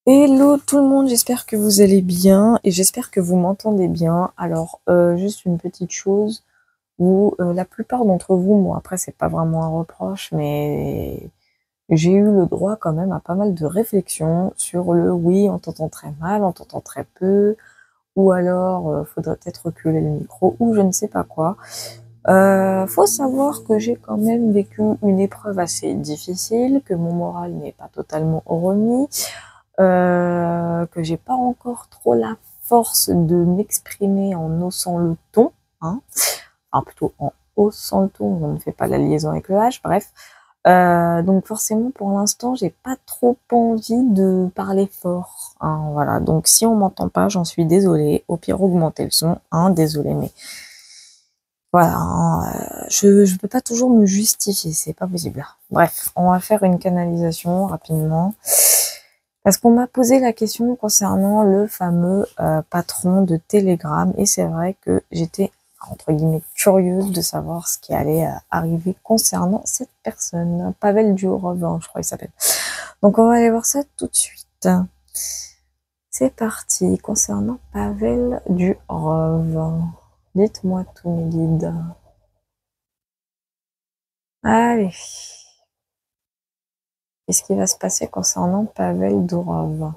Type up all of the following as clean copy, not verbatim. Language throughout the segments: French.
Hello tout le monde, j'espère que vous allez bien et j'espère que vous m'entendez bien. Alors, juste une petite chose où la plupart d'entre vous, moi après c'est pas vraiment un reproche, mais j'ai eu le droit quand même à pas mal de réflexions sur le oui, on t'entend très mal, on t'entend très peu, ou alors faudrait peut-être reculer le micro, ou je ne sais pas quoi. Faut savoir que j'ai quand même vécu une épreuve assez difficile, que mon moral n'est pas totalement remis, que j'ai pas encore trop la force de m'exprimer en haussant le ton, hein, enfin plutôt en haussant le ton, on ne fait pas la liaison avec le H, bref. Donc forcément pour l'instant j'ai pas trop envie de parler fort, hein, voilà. Donc si on m'entend pas, j'en suis désolée. Au pire augmentez le son, hein, désolée, mais voilà, hein, je peux pas toujours me justifier, c'est pas possible. Bref, on va faire une canalisation rapidement. Parce qu'on m'a posé la question concernant le fameux patron de Telegram, et c'est vrai que j'étais entre guillemets curieuse de savoir ce qui allait arriver concernant cette personne. Pavel Durov, hein, je crois qu'il s'appelle. Donc on va aller voir ça tout de suite. C'est parti, concernant Pavel Durov. Dites-moi tout, mes guides. Allez. Qu'est-ce qui va se passer concernant Pavel Durov?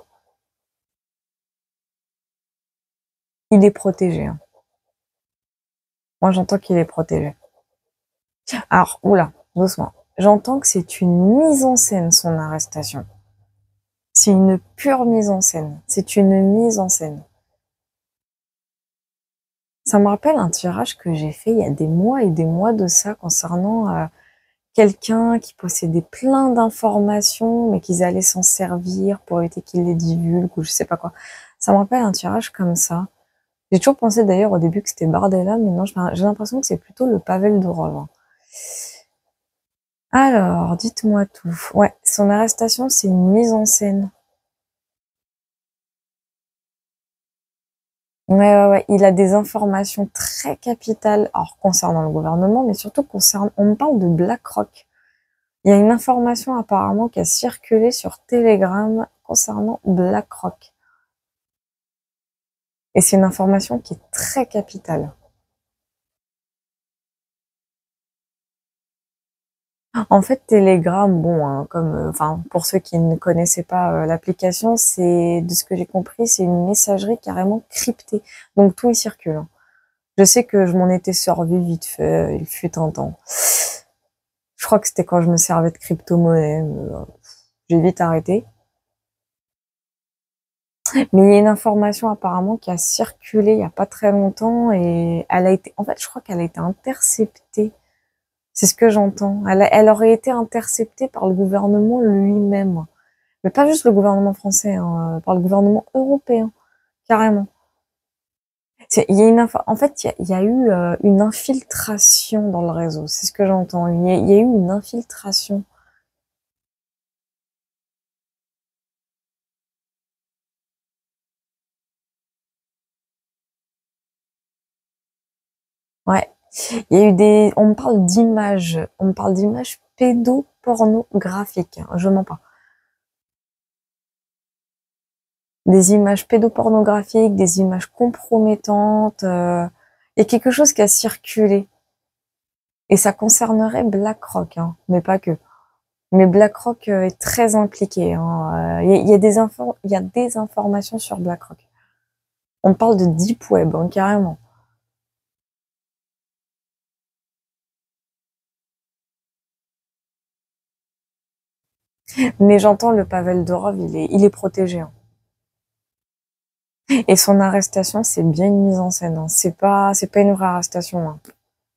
Il est protégé, hein. Moi, j'entends qu'il est protégé. Alors, oula, doucement. J'entends que c'est une mise en scène, son arrestation. C'est une pure mise en scène. C'est une mise en scène. Ça me rappelle un tirage que j'ai fait il y a des mois et des mois de ça concernant quelqu'un qui possédait plein d'informations, mais qu'ils allaient s'en servir pour éviter qu'il les divulgue ou je sais pas quoi. Ça me rappelle un tirage comme ça. J'ai toujours pensé d'ailleurs au début que c'était Bardella, mais non, j'ai l'impression que c'est plutôt le Pavel Durov, hein. Alors, dites-moi tout. Ouais, son arrestation, c'est une mise en scène. Ouais. Il a des informations très capitales, alors concernant le gouvernement, mais surtout concernant, on me parle de BlackRock. Il y a une information apparemment qui a circulé sur Telegram concernant BlackRock. Et c'est une information qui est très capitale. En fait, Telegram, bon, hein, comme, enfin, pour ceux qui ne connaissaient pas l'application, c'est, de ce que j'ai compris, c'est une messagerie carrément cryptée. Donc tout y circule, hein. Je sais que je m'en étais servi vite fait, il fut un temps. Je crois que c'était quand je me servais de crypto-monnaie, j'ai vite arrêté. Mais il y a une information apparemment qui a circulé il y a pas très longtemps et elle a été, en fait, je crois qu'elle a été interceptée. C'est ce que j'entends. Elle aurait été interceptée par le gouvernement lui-même. Mais pas juste le gouvernement français, hein, par le gouvernement européen, carrément. Il y a en fait, il y a eu une infiltration dans le réseau. C'est ce que j'entends. Il y a eu une infiltration. Ouais. Il y a eu on me parle d'images pédopornographiques, hein, je mens pas. Des images pédopornographiques, des images compromettantes, il y a quelque chose qui a circulé. Et ça concernerait BlackRock, hein, mais pas que. Mais BlackRock est très impliqué, hein. Il y a il y a des informations sur BlackRock. On parle de Deep Web, hein, carrément. Mais j'entends le Pavel Durov, il est protégé, hein. Et son arrestation, c'est bien une mise en scène, hein. C'est pas une vraie arrestation, hein.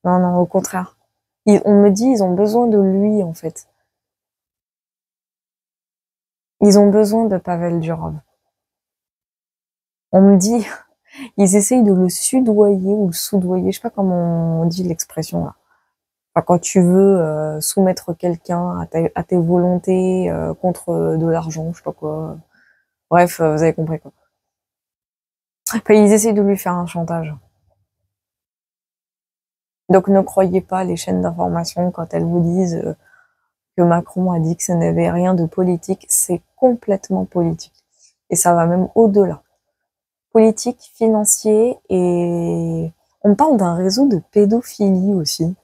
Non, non, au contraire. On me dit, ils ont besoin de lui, en fait. Ils ont besoin de Pavel Durov. On me dit, ils essayent de le sudoyer ou le soudoyer, je sais pas comment on dit l'expression là. Enfin, quand tu veux soumettre quelqu'un à tes volontés contre de l'argent, je sais pas quoi. Bref, vous avez compris quoi. Enfin, ils essayent de lui faire un chantage. Donc ne croyez pas les chaînes d'information quand elles vous disent que Macron a dit que ça n'avait rien de politique, c'est complètement politique. et ça va même au-delà. Politique, financier, et on parle d'un réseau de pédophilie aussi.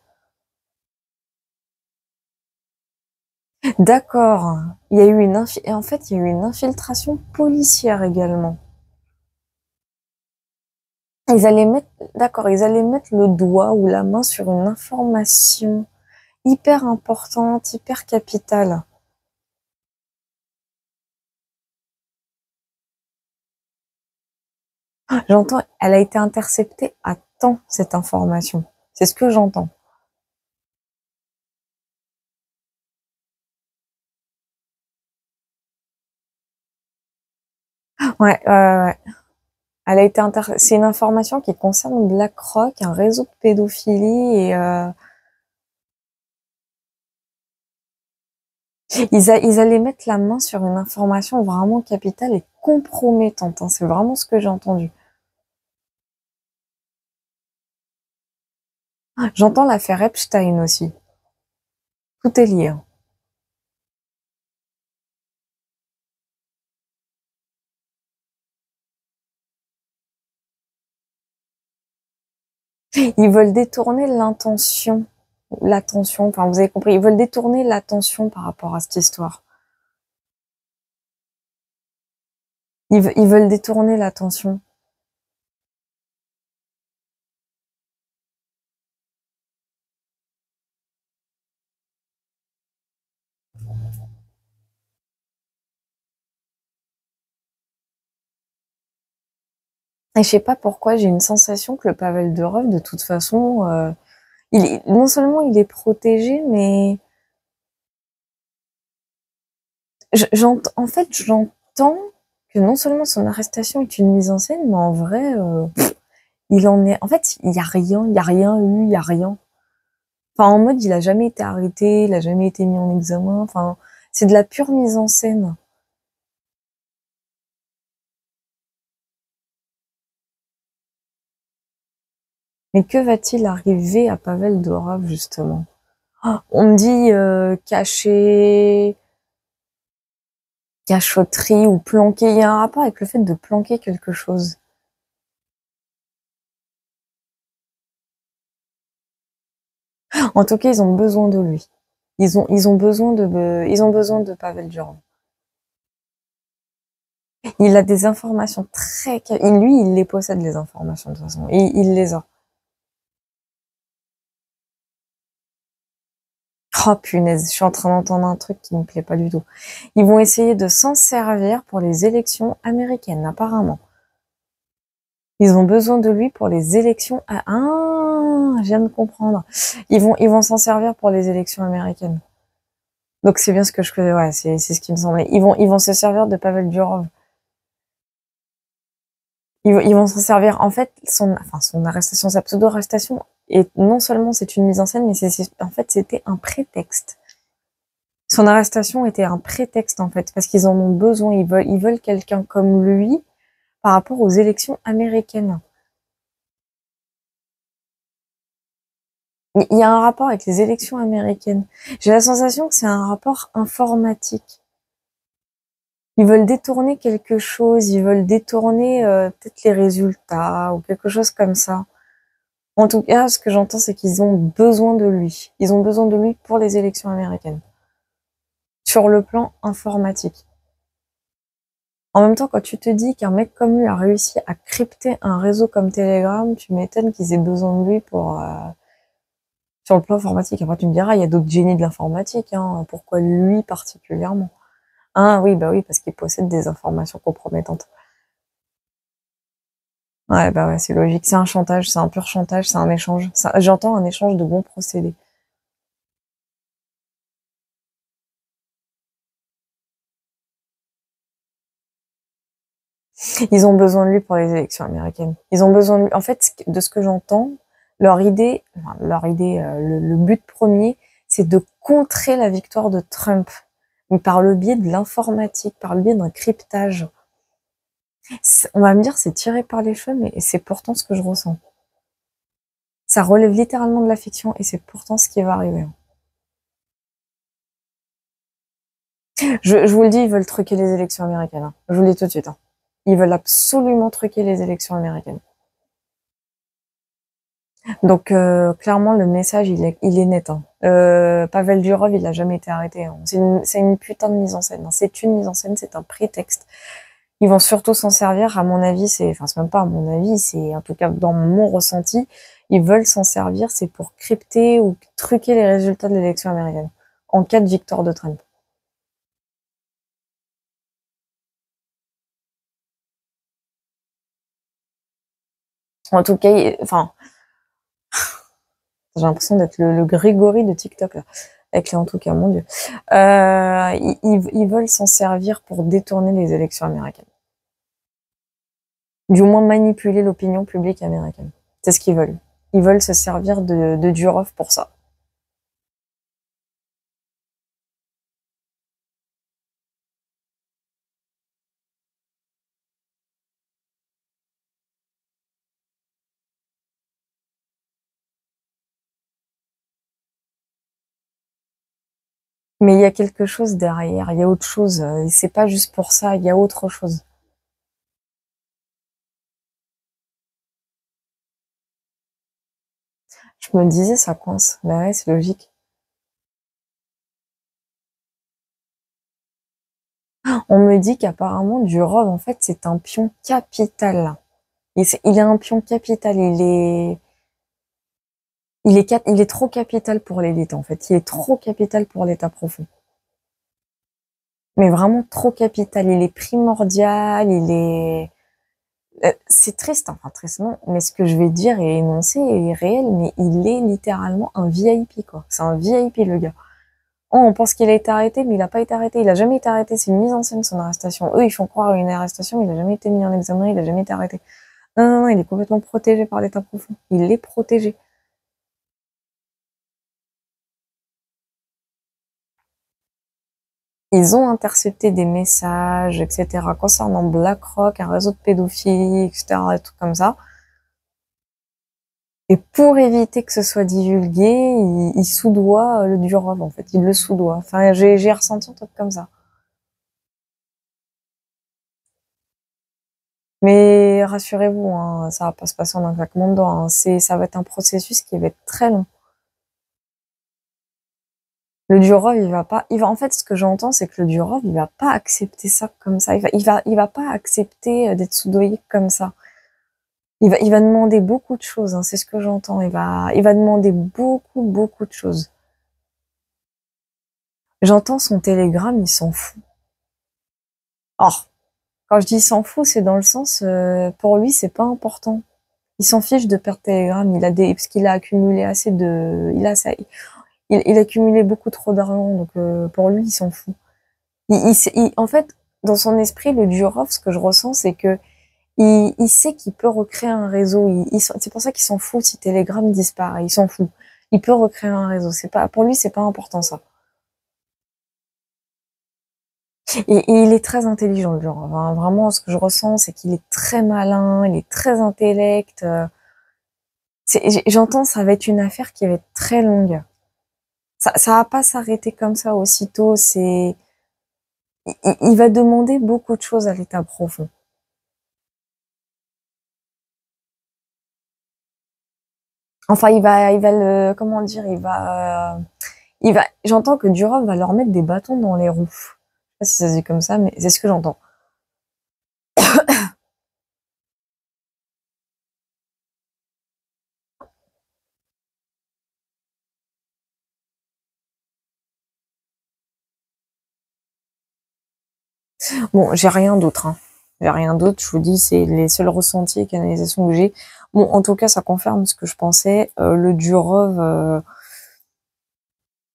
D'accord. Il y a eu et en fait, il y a eu une infiltration policière également. Ils allaient mettre, d'accord, ils allaient mettre le doigt ou la main sur une information hyper importante, hyper capitale. J'entends, elle a été interceptée à temps, cette information. C'est ce que j'entends. Ouais, ouais. Elle a été c'est une information qui concerne BlackRock, un réseau de pédophilie, et ils allaient mettre la main sur une information vraiment capitale et compromettante, hein. C'est vraiment ce que j'ai entendu. J'entends l'affaire Epstein aussi. Tout est lié, hein. Ils veulent détourner l'attention, enfin vous avez compris, ils veulent détourner l'attention par rapport à cette histoire. Ils veulent détourner l'attention. Et je sais pas pourquoi, j'ai une sensation que le Pavel Durov, de toute façon, non seulement il est protégé, mais en fait, j'entends que non seulement son arrestation est une mise en scène, mais en vrai, il en est. En fait, il y a rien eu, il y a rien. Enfin, en mode, il a jamais été arrêté, il a jamais été mis en examen. Enfin, c'est de la pure mise en scène. Mais que va-t-il arriver à Pavel Dorov, justement? Ah, on me dit caché, cachotterie ou planquer. Il y a un rapport avec le fait de planquer quelque chose. En tout cas, ils ont besoin de lui. Ils ont besoin de Pavel Durov. Il a des informations lui, il les possède, les informations, de toute façon. Et il les a. Oh punaise, je suis en train d'entendre un truc qui me plaît pas du tout. Ils vont essayer de s'en servir pour les élections américaines, apparemment. Ils ont besoin de lui pour les élections. Ah, je viens de comprendre. Ils vont s'en servir pour les élections américaines. Donc c'est bien ce que je faisais. Ouais, c'est ce qui me semblait. Ils vont se servir de Pavel Durov. Ils vont s'en servir. En fait, son arrestation, sa pseudo-arrestation, et non seulement c'est une mise en scène, mais en fait, c'était un prétexte. Son arrestation était un prétexte, en fait, parce qu'ils en ont besoin. Ils veulent quelqu'un comme lui par rapport aux élections américaines. Il y a un rapport avec les élections américaines. J'ai la sensation que c'est un rapport informatique. Ils veulent détourner quelque chose, ils veulent détourner peut-être les résultats ou quelque chose comme ça. En tout cas, ce que j'entends, c'est qu'ils ont besoin de lui. Ils ont besoin de lui pour les élections américaines. Sur le plan informatique. En même temps, quand tu te dis qu'un mec comme lui a réussi à crypter un réseau comme Telegram, tu m'étonnes qu'ils aient besoin de lui pour sur le plan informatique. Après, tu me diras, il y a d'autres génies de l'informatique, hein. Pourquoi lui particulièrement? Ah oui, bah oui, parce qu'il possède des informations compromettantes. Ouais, bah ouais, c'est logique. C'est un chantage, c'est un pur chantage, c'est un échange. J'entends un échange de bons procédés. Ils ont besoin de lui pour les élections américaines. Ils ont besoin de lui. En fait, de ce que j'entends, le but premier, c'est de contrer la victoire de Trump, mais par le biais de l'informatique, par le biais d'un cryptage. On va me dire, c'est tiré par les cheveux, mais c'est pourtant ce que je ressens. Ça relève littéralement de la fiction, et c'est pourtant ce qui va arriver. Je vous le dis, ils veulent truquer les élections américaines, hein. Je vous le dis tout de suite, hein. Ils veulent absolument truquer les élections américaines. Donc clairement le message il est net. Hein. Pavel Durov il a jamais été arrêté. Hein. C'est une putain de mise en scène. Hein. C'est une mise en scène, c'est un prétexte. Ils vont surtout s'en servir. À mon avis, c'est même pas à mon avis, c'est en tout cas dans mon ressenti, ils veulent s'en servir, c'est pour crypter ou truquer les résultats de l'élection américaine en cas de victoire de Trump. En tout cas, j'ai l'impression d'être le Grégory de TikTok là. Avec les en tout cas, mon Dieu. Ils veulent s'en servir pour détourner les élections américaines. Du moins manipuler l'opinion publique américaine. C'est ce qu'ils veulent. Ils veulent se servir de Durov pour ça. Mais il y a quelque chose derrière, il y a autre chose. C'est pas juste pour ça, il y a autre chose. Je me disais, ça coince. Bah ouais, c'est logique. On me dit qu'apparemment, Durov, en fait, c'est un pion capital. Il est un pion capital. Il est trop capital pour l'élite, en fait. Il est trop capital pour l'état profond. Mais vraiment trop capital. Il est primordial. C'est triste, enfin triste non, mais ce que je vais dire et énoncer est réel, mais il est littéralement un VIP, quoi. C'est un VIP, le gars. Oh, on pense qu'il a été arrêté, mais il a pas été arrêté. Il a jamais été arrêté. C'est une mise en scène, son arrestation. Eux, ils font croire à une arrestation, mais il a jamais été mis en examen, il a jamais été arrêté. Non, non, non, il est complètement protégé par l'état profond. Il est protégé. Ils ont intercepté des messages, etc., concernant BlackRock, un réseau de pédophilie, etc., et tout comme ça. Et pour éviter que ce soit divulgué, il soudoie le Durov, en fait. Il le soudoie. Enfin, j'ai ressenti un truc comme ça. Mais rassurez-vous, hein, ça va pas se passer en un claquement de doigts. Hein. Ça va être un processus qui va être très long. Le Durov, en fait, ce que j'entends, c'est que le Durov, il va pas accepter ça comme ça. Il va pas accepter d'être soudoyé comme ça. Il va demander beaucoup de choses, hein, c'est ce que j'entends. Il va demander beaucoup, beaucoup de choses. J'entends son télégramme, il s'en fout. Or, quand je dis s'en fout, c'est dans le sens, pour lui, c'est pas important. Il s'en fiche de perdre Telegram. Parce qu'il a accumulé assez de, il a accumulé beaucoup trop d'argent, donc pour lui, il s'en fout. En fait, dans son esprit, le Durov, ce que je ressens, c'est que il sait qu'il peut recréer un réseau. C'est pour ça qu'il s'en fout si Telegram disparaît. Il s'en fout. Il peut recréer un réseau. Pour lui, c'est pas important ça. Et il est très intelligent, le Durov. Hein. Vraiment, ce que je ressens, c'est qu'il est très malin, il est très intellect. J'entends, ça va être une affaire qui va être très longue. Ça va pas s'arrêter comme ça aussitôt. Il va demander beaucoup de choses à l'état profond. Enfin, comment dire, j'entends que Durov va leur mettre des bâtons dans les roues. Je sais pas si ça se dit comme ça, mais c'est ce que j'entends. Bon, j'ai rien d'autre, hein. J'ai rien d'autre, je vous dis, c'est les seuls ressentis et canalisations que j'ai. Bon, en tout cas, ça confirme ce que je pensais. Le Durov,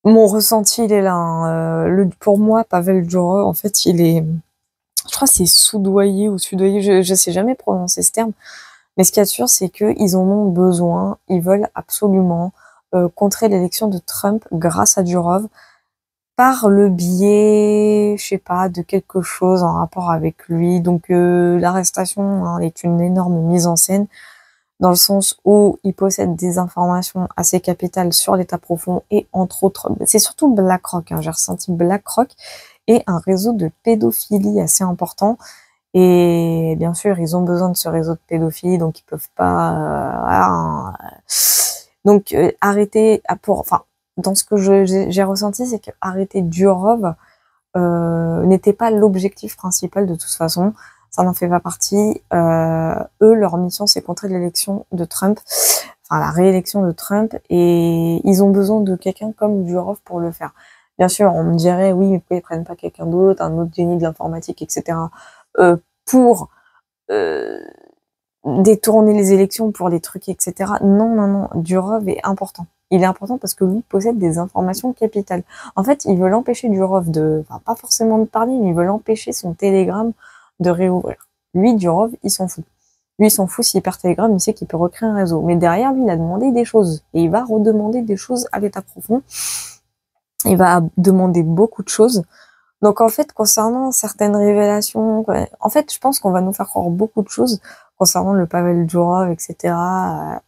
mon ressenti, il est là. Hein. Pour moi, Pavel Durov, en fait, je crois que c'est soudoyé ou sudoyé, je sais jamais prononcer ce terme. Mais ce qu'il y a de sûr, c'est qu'ils en ont besoin. Ils veulent absolument contrer l'élection de Trump grâce à Durov par le biais, je sais pas, de quelque chose en rapport avec lui. Donc l'arrestation hein, est une énorme mise en scène dans le sens où il possède des informations assez capitales sur l'état profond et entre autres, c'est surtout BlackRock. Hein, j'ai ressenti BlackRock et un réseau de pédophilie assez important. Et bien sûr, ils ont besoin de ce réseau de pédophilie, donc ils peuvent pas. Voilà. Donc arrêter, enfin, dans ce que j'ai ressenti, c'est que arrêter Durov n'était pas l'objectif principal de toute façon. Ça n'en fait pas partie. Eux, leur mission, c'est contrer l'élection de Trump, enfin la réélection de Trump, et ils ont besoin de quelqu'un comme Durov pour le faire. Bien sûr, on me dirait, oui, mais pourquoi ils prennent pas quelqu'un d'autre, un autre génie de l'informatique, etc., pour détourner les élections, pour les trucs, etc. Non, non, non, Durov est important. Il est important parce que lui possède des informations capitales. En fait, il veut l'empêcher Durov enfin, pas forcément de parler, mais il veut l'empêcher son Telegram de réouvrir. Lui, Durov, il s'en fout. Lui, il s'en fout s'il perd Telegram, il sait qu'il peut recréer un réseau. Mais derrière, lui, il a demandé des choses. Et il va redemander des choses à l'état profond. Il va demander beaucoup de choses. Donc, en fait, concernant certaines révélations, en fait, je pense qu'on va nous faire croire beaucoup de choses concernant le Pavel Durov, etc.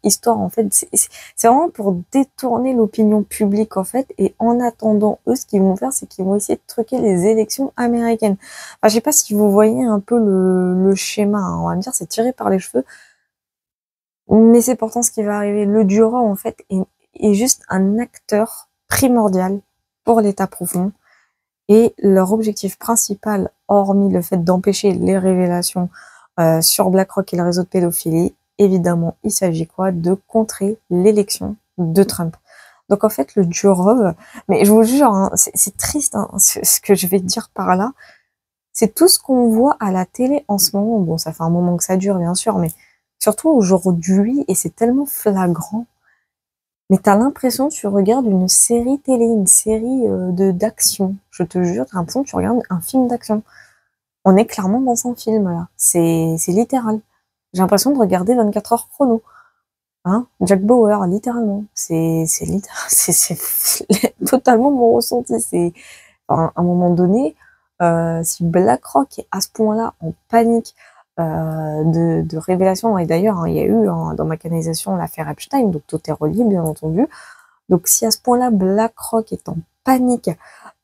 Histoire, en fait, c'est vraiment pour détourner l'opinion publique, en fait. Et en attendant, eux, ce qu'ils vont faire, c'est qu'ils vont essayer de truquer les élections américaines. Enfin, je sais pas si vous voyez un peu le schéma, hein. On va me dire, c'est tiré par les cheveux. Mais c'est pourtant ce qui va arriver. Le Durov, en fait, est juste un acteur primordial pour l'État profond. Et leur objectif principal, hormis le fait d'empêcher les révélations sur BlackRock et le réseau de pédophilie, évidemment, il s'agit quoi? De contrer l'élection de Trump. Donc en fait, le Durov, mais je vous jure, hein, c'est triste hein, ce que je vais dire par là, c'est tout ce qu'on voit à la télé en ce moment. Bon, ça fait un moment que ça dure, bien sûr, mais surtout aujourd'hui, et c'est tellement flagrant. Mais t'as l'impression que tu regardes une série télé, une série d'action. Je te jure, t'as l'impression que tu regardes un film d'action. On est clairement dans un film, là. C'est littéral. J'ai l'impression de regarder 24 heures chrono. Hein? Jack Bauer, littéralement. C'est totalement mon ressenti. C'est, à un moment donné, si BlackRock est à ce point-là en panique, de révélations, et d'ailleurs, hein, il y a eu dans ma canalisation l'affaire Epstein, donc tout est relié, bien entendu. Donc si à ce point-là, BlackRock est en panique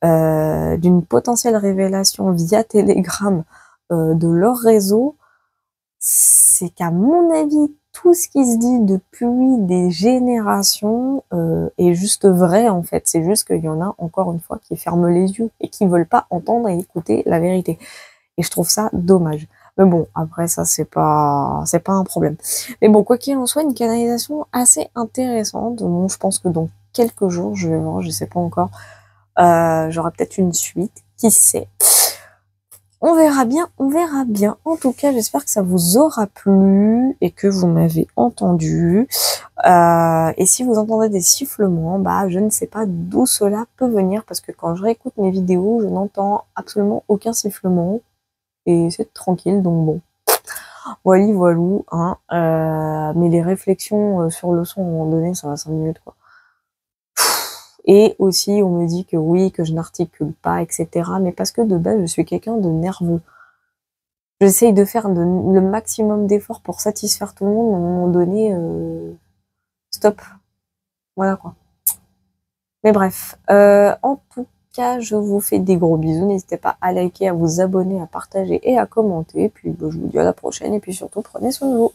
d'une potentielle révélation via Telegram de leur réseau, c'est qu'à mon avis, tout ce qui se dit depuis des générations est juste vrai en fait. C'est juste qu'il y en a encore une fois qui ferment les yeux et qui veulent pas entendre et écouter la vérité. Et je trouve ça dommage. Mais bon, après ça c'est pas un problème. Mais bon, quoi qu'il en soit, une canalisation assez intéressante. Bon, je pense que dans quelques jours, je vais voir, je sais pas encore. J'aurai peut-être une suite, qui sait. On verra bien, on verra bien. En tout cas, j'espère que ça vous aura plu et que vous m'avez entendu. Et si vous entendez des sifflements, bah je ne sais pas d'où cela peut venir parce que quand je réécoute mes vidéos, je n'entends absolument aucun sifflement et c'est tranquille. Donc bon, voilà, voilou. Hein. Mais les réflexions sur le son à un moment donné, ça va 5 minutes quoi. Et aussi, on me dit que oui, que je n'articule pas, etc. Mais parce que de base, je suis quelqu'un de nerveux. J'essaye de faire le maximum d'efforts pour satisfaire tout le monde. À un moment donné, stop. Voilà quoi. Mais bref, en tout cas, je vous fais des gros bisous. N'hésitez pas à liker, à vous abonner, à partager et à commenter. Puis bah, je vous dis à la prochaine. Et puis surtout, prenez soin de vous.